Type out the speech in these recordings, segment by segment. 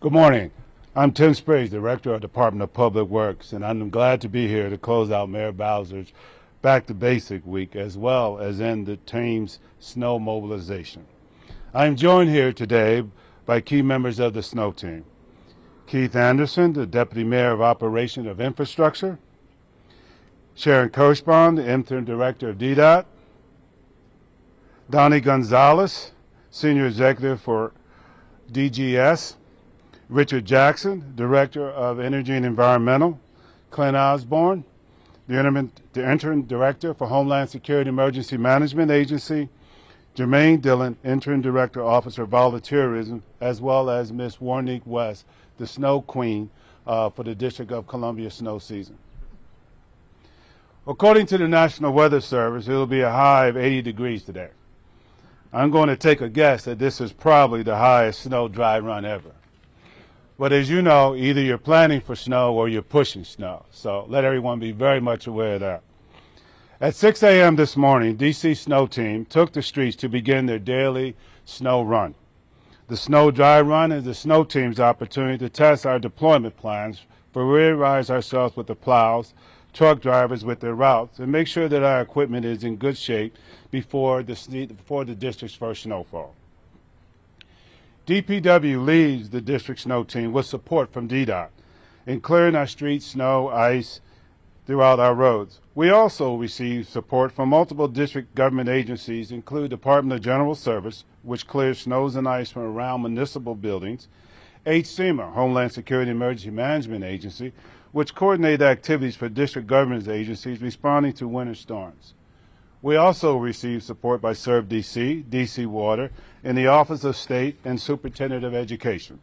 Good morning. I'm Tim Spriggs, Director of the Department of Public Works, and I'm glad to be here to close out Mayor Bowser's Back to Basic Week, as well as end the team's snow mobilization. I'm joined here today by key members of the snow team. Keith Anderson, the Deputy Mayor of Operation of Infrastructure. Sharon Kirschbaum, the Interim Director of DDOT. Donnie Gonzalez, Senior Executive for DGS. Richard Jackson, Director of Energy and Environmental. Clint Osborne, the Interim Director for Homeland Security Emergency Management Agency. Jermaine Dillon, Interim Director, Officer of Volunteerism, as well as Ms. Warnique West, the Snow Queen for the District of Columbia snow season. According to the National Weather Service, it will be a high of 80 degrees today. I'm going to take a guess that this is probably the highest snow dry run ever. But as you know, either you're planning for snow or you're pushing snow. So let everyone be very much aware of that. At 6 a.m. this morning, DC Snow Team took the streets to begin their daily snow run. The snow dry run is the snow team's opportunity to test our deployment plans, familiarize ourselves with the plows, truck drivers with their routes, and make sure that our equipment is in good shape before the district's first snowfall. DPW leads the district snow team with support from DDOT in clearing our streets, snow, ice throughout our roads. We also receive support from multiple district government agencies, including Department of General Service, which clears snows and ice from around municipal buildings, HSEMA, Homeland Security Emergency Management Agency, which coordinate activities for district government agencies responding to winter storms. We also receive support by ServDC, DC Water, and the Office of State and Superintendent of Education.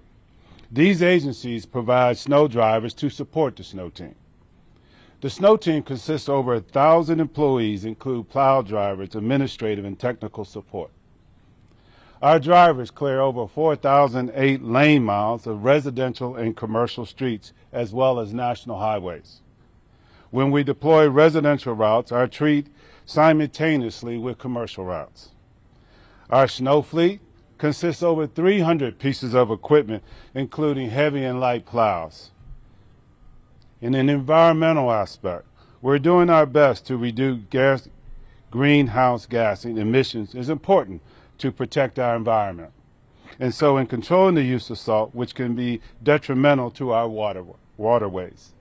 These agencies provide snow drivers to support the snow team. The snow team consists of over 1,000 employees, include plow drivers, administrative, and technical support. Our drivers clear over 4,008 lane miles of residential and commercial streets, as well as national highways. When we deploy residential routes, our treat simultaneously with commercial routes. Our snow fleet consists of over 300 pieces of equipment, including heavy and light plows. In an environmental aspect, we're doing our best to reduce greenhouse gas emissions. Is important to protect our environment. And so in controlling the use of salt, which can be detrimental to our waterways.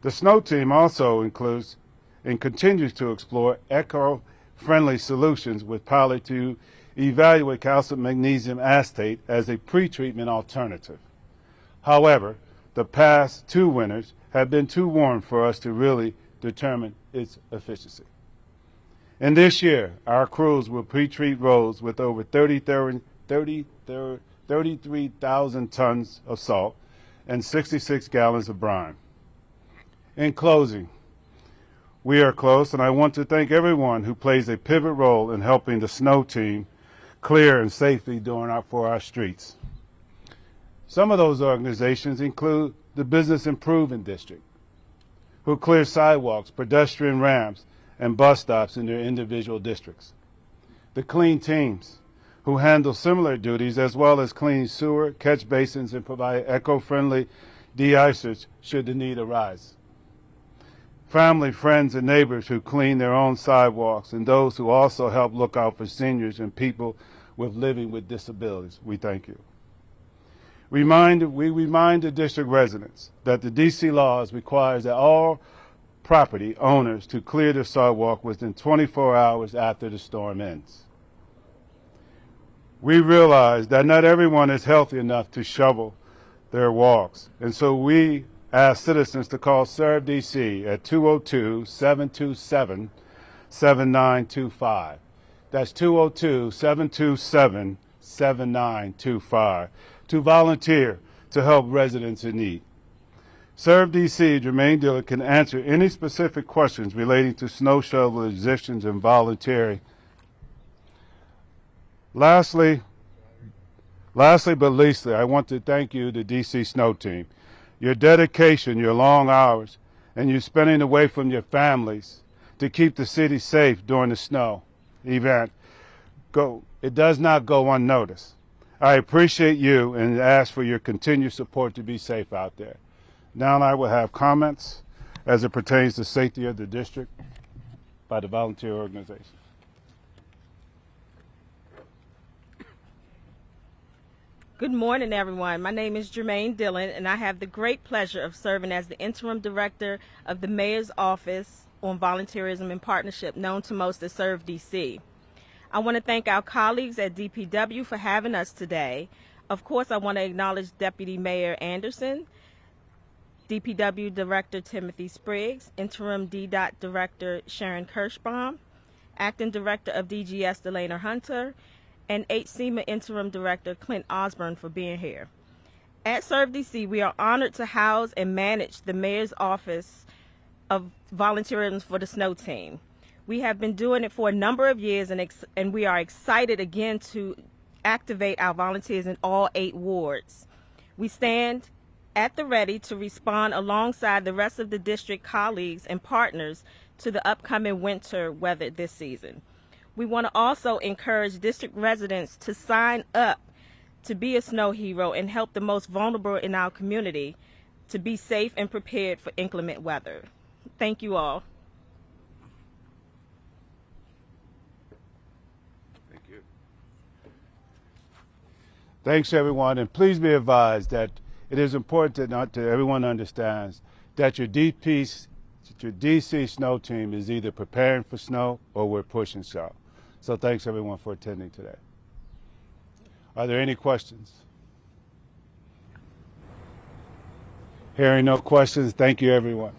The snow team also includes and continues to explore eco-friendly solutions with pilot to evaluate calcium magnesium acetate as a pre-treatment alternative. However, the past 2 winters have been too warm for us to really determine its efficiency. And this year, our crews will pre-treat roads with over 33,000 tons of salt and 66 gallons of brine. In closing, we are close, and I want to thank everyone who plays a pivot role in helping the snow team clear and safely for our streets. Some of those organizations include the Business Improvement District, who clear sidewalks, pedestrian ramps, and bus stops in their individual districts. The Clean Teams, who handle similar duties as well as clean sewer, catch basins, and provide eco-friendly de-icers should the need arise. Family, friends, and neighbors who clean their own sidewalks, and those who also help look out for seniors and people living with disabilities. We thank you. We remind the district residents that the DC laws requires that all property owners to clear their sidewalk within 24 hours after the storm ends. We realize that not everyone is healthy enough to shovel their walks, and so we ask citizens to call ServDC at 202-727-7925. That's 202-727-7925 to volunteer to help residents in need. ServDC, Jermaine Dillon, can answer any specific questions relating to snow shovel positions and volunteering. Lastly but leastly, I want to thank you, the DC Snow Team. Your dedication, your long hours, and you spending away from your families to keep the city safe during the snow event, it does not go unnoticed. I appreciate you and ask for your continued support to be safe out there. Now I will have comments as it pertains to safety of the district by the volunteer organization. Good morning, everyone. My name is Jermaine Dillon, and I have the great pleasure of serving as the interim director of the Mayor's Office on Volunteerism and Partnership, known to most as Serve DC. I want to thank our colleagues at DPW for having us today. Of course, I want to acknowledge Deputy Mayor Anderson, DPW Director Timothy Spriggs, Interim DDOT Director Sharon Kirschbaum, Acting Director of DGS Delana Hunter, and HSEMA Interim Director Clint Osborne for being here. At Serve DC, we are honored to house and manage the Mayor's Office of Volunteerism for the Snow Team. We have been doing it for a number of years, and we are excited again to activate our volunteers in all 8 wards. We stand at the ready to respond alongside the rest of the district colleagues and partners to the upcoming winter weather this season. We want to also encourage district residents to sign up to be a snow hero and help the most vulnerable in our community to be safe and prepared for inclement weather. Thank you all. Thank you. Thanks, everyone, and please be advised that it is important that everyone understands that your DC snow team is either preparing for snow or we're pushing snow. So thanks, everyone, for attending today. Are there any questions? Hearing no questions, thank you, everyone.